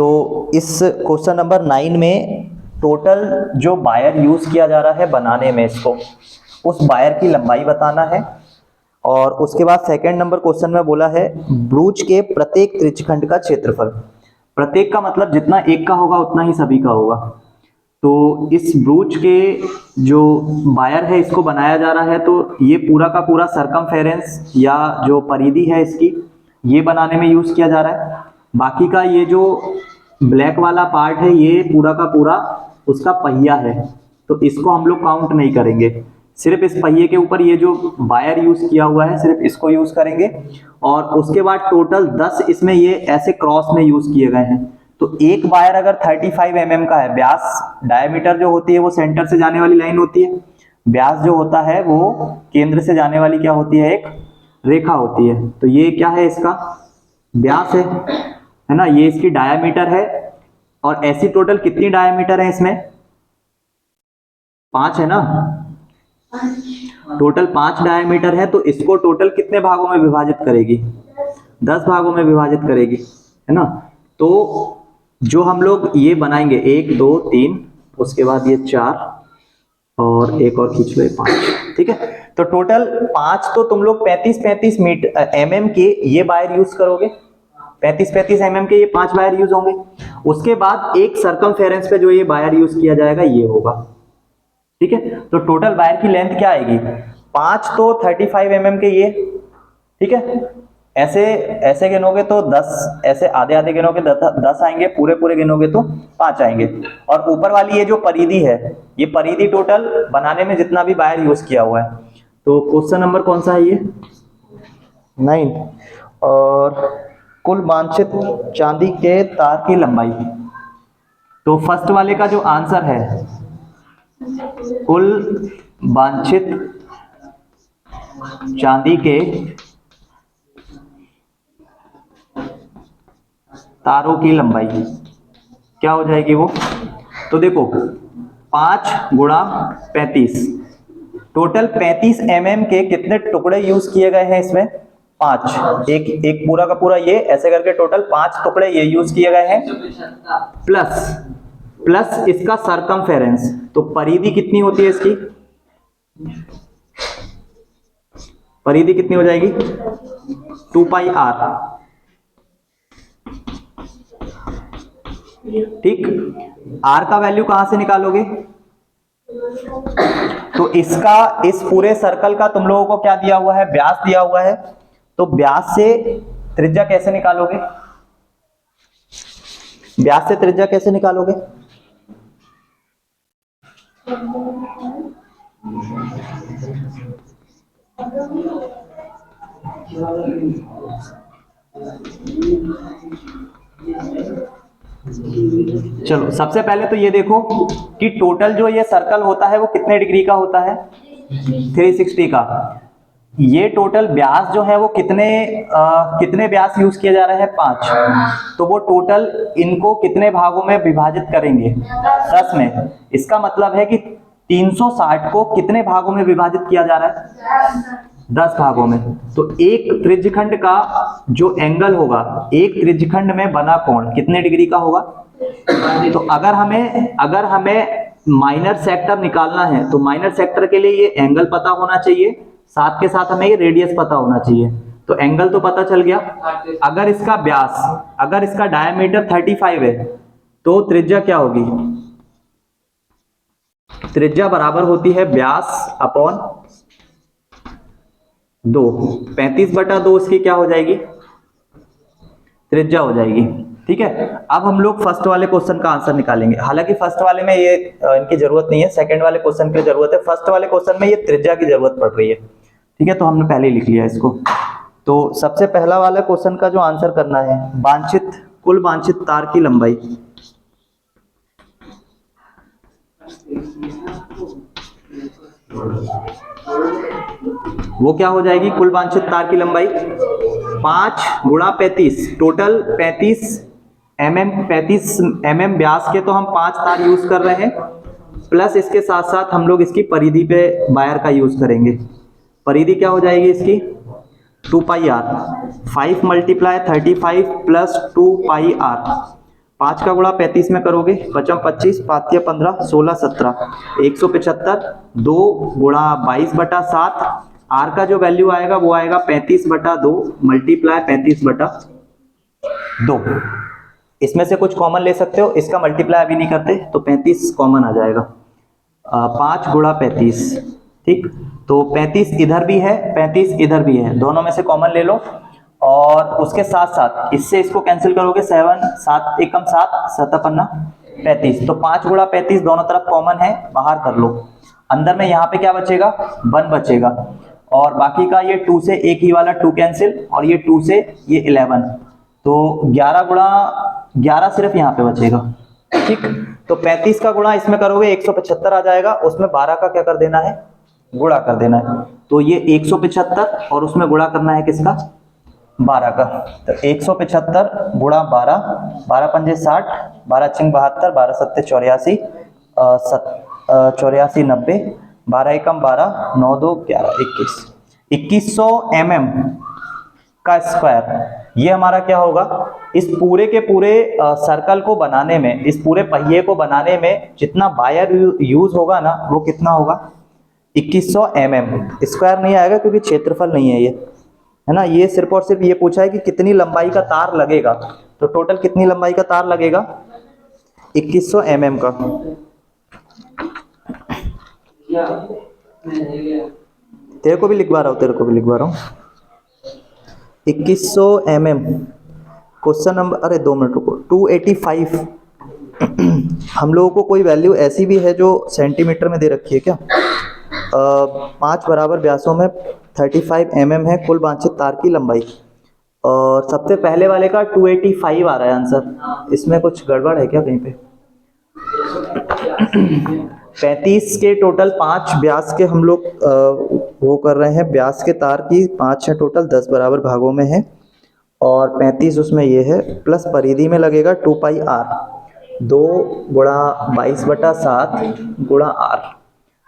तो इस question number 9 में टोटल जो वायर यूज किया जा रहा है बनाने में इसको, उस वायर की लंबाई बताना है। और उसके बाद सेकंड नंबर क्वेश्चन में बोला है ब्रूच के प्रत्येक त्रिज्यखंड का क्षेत्रफल। प्रत्येक का मतलब जितना एक का होगा उतना ही सभी का होगा। तो इस ब्रूच के जो वायर है इसको बनाया जा रहा है, तो ये पूरा का पूरा सरकमफेरेंस या जो परिधि है इसकी, ये बनाने में यूज किया जा रहा है। बाकी का ये जो ब्लैक वाला पार्ट है ये पूरा का पूरा उसका पहिया है, तो इसको हम लोग काउंट नहीं करेंगे। सिर्फ इस पहिए के ऊपर ये जो वायर यूज किया हुआ है सिर्फ इसको यूज करेंगे। और उसके बाद टोटल 10 इसमें ये ऐसे क्रॉस में यूज किए गए हैं। तो एक वायर अगर 35 mm का है, व्यास डायमीटर जो होती है वो सेंटर से जाने वाली लाइन होती है, व्यास जो होता है वो केंद्र से जाने वाली क्या होती है, एक रेखा होती है। तो ये क्या है, इसका व्यास है ना, ये इसकी डायमीटर है। और ऐसी टोटल कितनी डायमीटर है इसमें, 5 है ना, टोटल 5 डायमीटर है। तो इसको टोटल कितने भागों में विभाजित करेगी, 10 भागों में विभाजित करेगी, है ना। तो जो हम लोग ये बनाएंगे 1 2 3, उसके बाद ये 4 और एक और खींच लो 5, ठीक है। तो टोटल 5 तो तुम लोग 35 mm के ये वायर यूज करोगे, 35 mm के ये 5 वायर यूज होंगे। उसके बाद एक सरकमफेरेंस पे जो ये वायर यूज किया जाएगा ये होगा, ठीक है। तो टोटल वायर की लेंथ क्या आएगी, 5 तो 35 mm के ये, ठीक है। ऐसे ऐसे गिनोगे तो 10, ऐसे आधे आधे गिनोगे 10 आएंगे, पूरे पूरे गिनोगे तो 5 आएंगे। और ऊपर वाली ये जो परिधि है, ये परिधि टोटल बनाने में जितना भी वायर यूज किया हुआ है। तो क्वेश्चन नंबर कौन सा है ये, 9। और कुल वांछित चांदी के तार की लंबाई। तो फर्स्ट वाले का जो आंसर है, कुल वांछित चांदी के तारों की लंबाई क्या हो जाएगी वो, तो देखो 5 गुणा 35, टोटल 35 mm के कितने टुकड़े यूज किए गए हैं इसमें, 5, एक पूरा का पूरा ये ऐसे करके टोटल 5 टुकड़े ये यूज किए गए हैं, प्लस इसका सरकमफेरेंस। तो परिधि कितनी होती है इसकी, परिधि कितनी हो जाएगी, 2πr, ठीक। r का वैल्यू कहां से निकालोगे, तो इसका इस पूरे सर्कल का तुम लोगों को क्या दिया हुआ है, व्यास दिया हुआ है। तो व्यास से त्रिज्या कैसे निकालोगे, व्यास से त्रिज्या कैसे निकालोगे, चलो सबसे पहले तो ये देखो कि टोटल जो ये सर्कल होता है वो कितने डिग्री का होता है, 360 का। ये टोटल व्यास जो है वो कितने व्यास यूज किया जा रहा है, 5। तो वो टोटल इनको कितने भागों में विभाजित करेंगे, 10 में। इसका मतलब है कि 360 को कितने भागों में विभाजित किया जा रहा है, 10 भागों में। तो एक त्रिज्यखंड का जो एंगल होगा, एक त्रिज्यखंड में बना कोण कितने डिग्री का होगा। तो अगर हमें माइनर सेक्टर निकालना है तो माइनर सेक्टर के लिए ये एंगल पता होना चाहिए, साथ के साथ हमें ये रेडियस पता होना चाहिए। तो एंगल तो पता चल गया। अगर इसका व्यास, अगर इसका डायमीटर 35 है तो त्रिज्या क्या होगी, त्रिज्या बराबर होती है व्यास अपॉन 2, 35/2 इसकी क्या हो जाएगी, त्रिज्या हो जाएगी, ठीक है। अब हम लोग फर्स्ट वाले क्वेश्चन का आंसर निकालेंगे। हालांकि फर्स्ट वाले में ये इनकी जरूरत नहीं है, सेकंड वाले क्वेश्चन की जरूरत है। फर्स्ट वाले क्वेश्चन में ये त्रिज्या की जरूरत पड़ रही है, ठीक है। तो हमने पहले ही लिख लिया इसको। तो सबसे पहला वाला क्वेश्चन का जो आंसर करना है, वांछित कुल वांछित तार की लंबाई। वो क्या हो जाएगी, कुल वांछित तार की लंबाई 5 गुणा 35, टोटल 35 mm व्यास के तो हम 5 तार यूज कर रहे हैं, प्लस इसके साथ साथ हम लोग इसकी परिधि पे वायर का यूज करेंगे। परिधि क्या हो जाएगी इसकी, 2πr, 5 × 35 + 2πr, 5 का गुणा 35 में करोगे, पचम 25, 5 या 15, 16 17, 175। 2 गुणा 22/7, आर का जो वैल्यू आएगा वो आएगा 35/2 मल्टीप्लाई 35/2। इसमें से कुछ कॉमन ले सकते हो, इसका मल्टीप्लाई अभी नहीं करते तो 35 कॉमन आ जाएगा। 5 गुणा 35, ठीक, तो 35 इधर भी है, 35 इधर भी है, दोनों में से कॉमन ले लो। और उसके साथ साथ इससे इसको कैंसिल करोगे, 7 7 एकम 7 7 35, तो 5 गुणा 35 दोनों तरफ कॉमन है, बाहर कर लो। अंदर में यहाँ पे क्या बचेगा, 1 बचेगा, और बाकी का ये 2 से एक ही वाला 2 कैंसिल, और ये 2 से ये 11, तो 11 गुणा 11 सिर्फ यहाँ पे बचेगा, ठीक। तो 35 का गुणा इसमें करोगे 175 आ जाएगा, उसमें 12 का क्या कर देना है, गुणा कर देना है। तो ये 175 और उसमें गुणा करना है किसका, 12 का। तो 175 गुणा 12, 12 पंजे 60, 12 छिंग 72, 12 सत्ते 84, 84 90, 12 एकम 12, 9 2 11 21, 2100 mm का स्क्वायर। ये हमारा क्या होगा, इस पूरे के पूरे सर्कल को बनाने में, इस पूरे पहिए को बनाने में जितना वायर यूज होगा ना, वो कितना होगा, 2100 mm। स्क्वायर नहीं आएगा क्योंकि क्षेत्रफल नहीं है ये, है ना। ये सिर्फ और सिर्फ ये पूछा है कि कितनी लंबाई का तार लगेगा, तो टोटल कितनी लंबाई का तार लगेगा, 2100 mm का। तेरे को भी लिखवा रहा हूँ, तेरे को भी लिखवा रहा हूँ, 2100 mm। क्वेश्चन नंबर, अरे 2 मिनट रुको, 285। हम लोगों को कोई वैल्यू ऐसी भी है जो सेंटीमीटर में दे रखी है क्या। 5 बराबर व्यासों में 35 mm है कुल वांछित तार की लंबाई, और सबसे पहले वाले का 285 आ रहा है आंसर। इसमें कुछ गड़बड़ है क्या कहीं पे। 35 के टोटल 5 व्यास के हम लोग वो कर रहे हैं, व्यास के तार की 5 है टोटल, 10 बराबर भागों में है, और 35 उसमें ये है, प्लस परिधि में लगेगा 2 पाई r, 2 गुणा 22/7 गुणा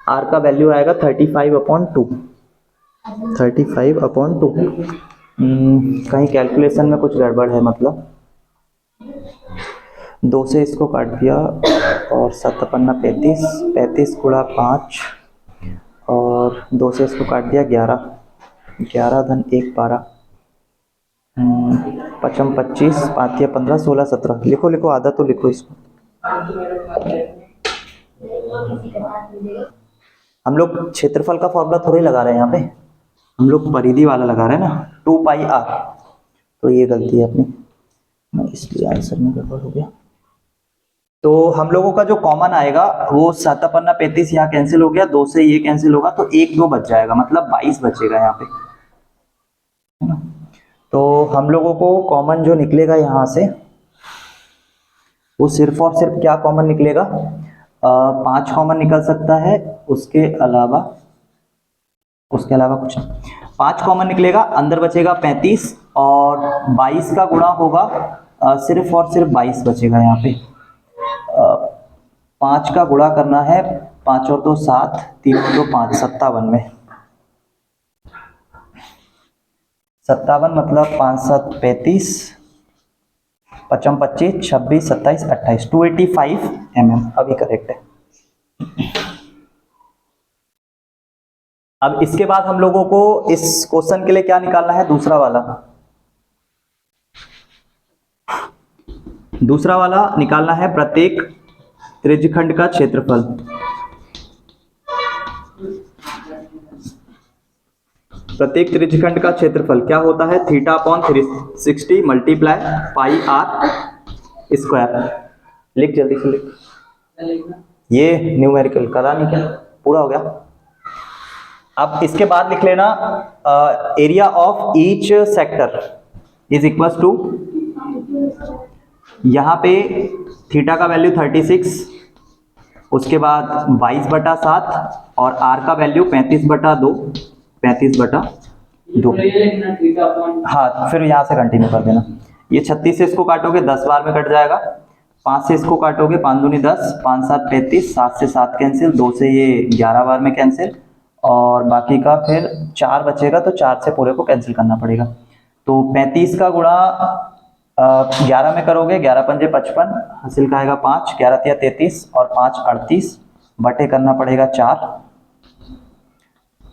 r का वैल्यू आएगा 35/2, 35/2। कहीं कैलकुलेशन में कुछ गड़बड़ है, मतलब 2 से इसको काट दिया, और 7 पन्ना 35, 35 गुणा 5, और 2 से इसको काट दिया 11, 11 धन 1 12, पचम 25, 5 या 15, 16 17। लिखो लिखो, आधा तो लिखो इसको। हम लोग क्षेत्रफल का फॉर्मूला थोड़ी लगा रहे हैं यहाँ पे, हम लोग परिधि वाला लगा रहे हैं ना, 2 पाई r। तो ये गलती है अपनी, इसलिए आंसर में गड़बड़ हो गया। तो हम लोगों का जो कॉमन आएगा वो 7 पन्ना 35 यहाँ कैंसिल हो गया, 2 से ये कैंसिल होगा, तो 1 2 बच जाएगा, मतलब 22 बचेगा यहाँ पे, है ना। तो हम लोगों को कॉमन जो निकलेगा यहाँ से, वो सिर्फ और सिर्फ क्या कॉमन निकलेगा, 5 कॉमन निकल सकता है, उसके अलावा कुछ नहीं। 5 कॉमन निकलेगा, अंदर बचेगा 35, और 22 का गुणा होगा, सिर्फ और सिर्फ 22 बचेगा यहाँ पे। 5 का गुणा करना है, 5 और 2 7, 3 और 2 5, 57 में, 57 मतलब 5 7 35, पचम 25, 26 27 28, 285 mm अभी करेक्ट है। अब इसके बाद हम लोगों को इस क्वेश्चन के लिए क्या निकालना है, दूसरा वाला निकालना है, प्रत्येक त्रिज्यखंड का क्षेत्रफल। प्रत्येक त्रिज्यखंड का क्षेत्रफल क्या होता है, θ/360 मल्टीप्लाई पाई r स्क्वायर। लिख जल्दी से लिख, ये न्यूमेरिकल करा नहीं क्या, पूरा हो गया। अब इसके बाद लिख लेना, area of each sector is equal to, यहाँ पे थीटा का वैल्यू 36, उसके बाद 22/7, और r का वैल्यू 35/2, 35/2। हाँ, फिर यहाँ से कंटिन्यू कर देना। ये 36 से इसको काटोगे 10 बार में कट जाएगा, 5 से इसको काटोगे 5 दूनी 10, 5 7 35, 7 से 7 कैंसिल, 2 से ये 11 बार में कैंसिल, और बाकी का फिर 4 बचेगा, तो 4 से पूरे को कैंसिल करना पड़ेगा। तो 35 का गुणा 11 में करोगे 11 पंजे 55, हासिल का आएगा 5, 11 तिया 33 और 5 38, बटे करना पड़ेगा 4।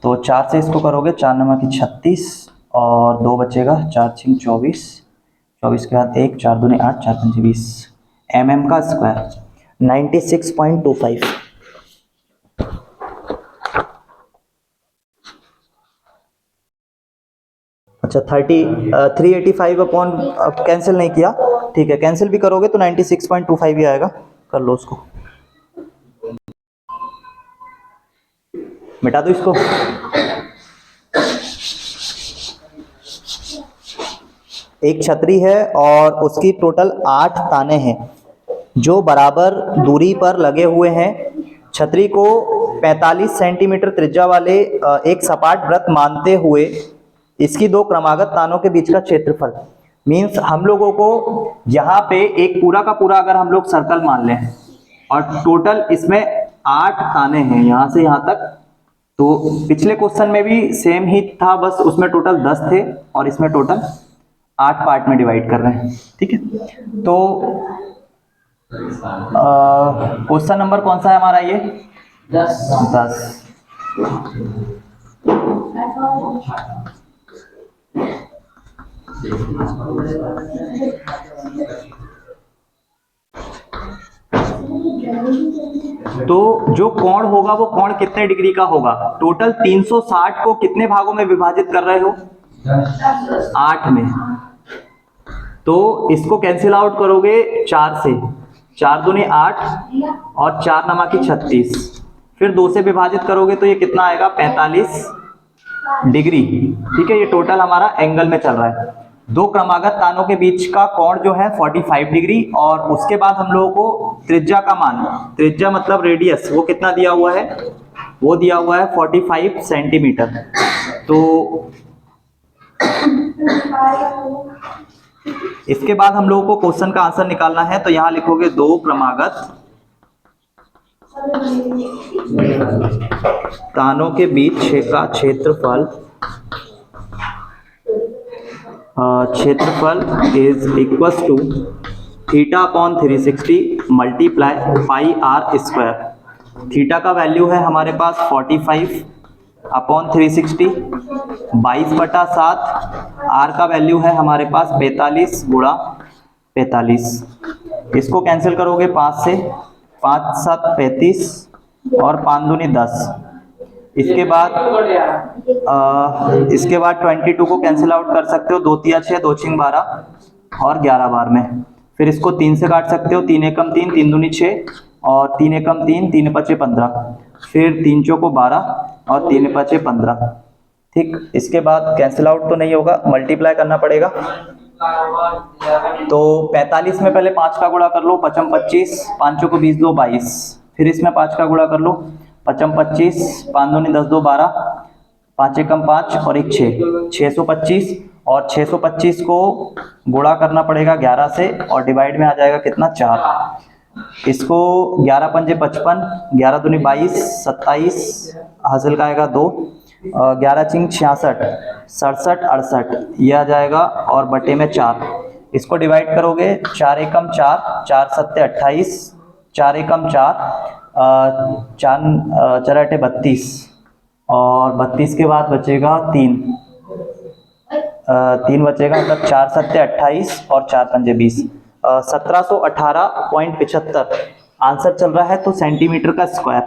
तो 4 से इसको करोगे 4 नमक की 36 और 2 बचेगा, 4 छिंग 24, 24 के बाद 1, 4 दूनी 8, 4 पंजे 20 mm का स्क्वायर 96.25। अच्छा 385 अपॉन कैंसिल नहीं किया, ठीक है, कैंसिल भी करोगे तो 96.25 ही आएगा, कर लो उसको, मिटा दो इसको। एक छतरी है और उसकी टोटल 8 ताने हैं जो बराबर दूरी पर लगे हुए हैं। छतरी को 45 सेंटीमीटर त्रिज्या वाले एक सपाट वृत्त मानते हुए इसकी 2 क्रमागत तानों के बीच का क्षेत्रफल, मीन्स हम लोगों को यहाँ पे एक पूरा का पूरा अगर हम लोग सर्कल मान लें और टोटल इसमें 8 ताने हैं यहाँ से यहाँ तक, तो पिछले क्वेश्चन में भी सेम ही था, बस उसमें टोटल 10 थे और इसमें टोटल 8 पार्ट में डिवाइड कर रहे हैं, ठीक है। तो क्वेश्चन नंबर कौन सा है हमारा, ये 10। तो जो कोण होगा वो कोण कितने डिग्री का होगा, टोटल 360 को कितने भागों में विभाजित कर रहे हो, 8 में। तो इसको कैंसिल आउट करोगे 4 से, 4 दूनी 8 और 4 नमा की 36, फिर 2 से विभाजित करोगे तो ये कितना आएगा 45 डिग्री, ठीक है। ये टोटल हमारा एंगल में चल रहा है। 2 क्रमागत तानों के बीच का कोण जो है 45 डिग्री, और उसके बाद हम लोगों को त्रिज्या का मान, त्रिज्या मतलब रेडियस, वो कितना दिया हुआ है, वो दिया हुआ है 45 सेंटीमीटर। तो इसके बाद हम लोगों को क्वेश्चन का आंसर निकालना है, तो यहां लिखोगे 2 क्रमागत तानों के बीच का क्षेत्रफल, क्षेत्रफल is equals to theta upon 360 multiply pi r square. Theta का वैल्यू है हमारे पास 45 अपॉन 360, 22/7, आर का वैल्यू है हमारे पास 45 गुणा 45। इसको कैंसिल करोगे 5 से, 5 7 35 और 5 दूनी 10। इसके बाद 22 को कैंसिल आउट कर सकते हो, 2 तिया 6, 2 छिंग 12 और 11 बार में। फिर इसको 3 से काट सकते हो, 3 एकम 3, 3 दूनी 6 और 3 एकम 3, 3 पचे 15, फिर 3 चौको 12 और 3 पचे 15, ठीक। इसके बाद कैंसिल आउट तो नहीं होगा, मल्टीप्लाई करना पड़ेगा। तो 45 में पहले 5 का गुणा कर लो, 55 25, 5 को 20, 2 22, फिर इसमें 5 का गुणा कर लो, 55 25, 5 दूनी 10, 2 12, 5 एकम 5 और 1 6, 625, और 625 को गुणा करना पड़ेगा 11 से और डिवाइड में आ जाएगा कितना 4। इसको 11 पंजे 55, 11 दूनी 22, 27, हासिल का आएगा 2, 11 छिंग 66, 67 68, ये आ जाएगा और बटे में 4। इसको डिवाइड करोगे 4 एकम 4, 4 सत्ते 28, 4 एकम 4, 4 अठे 32 और 32 के बाद बचेगा 3 बचेगा, मतलब 4 सत्ते 28 और 4 पंजे 20, 1718.75 आंसर चल रहा है, तो सेंटीमीटर का स्क्वायर।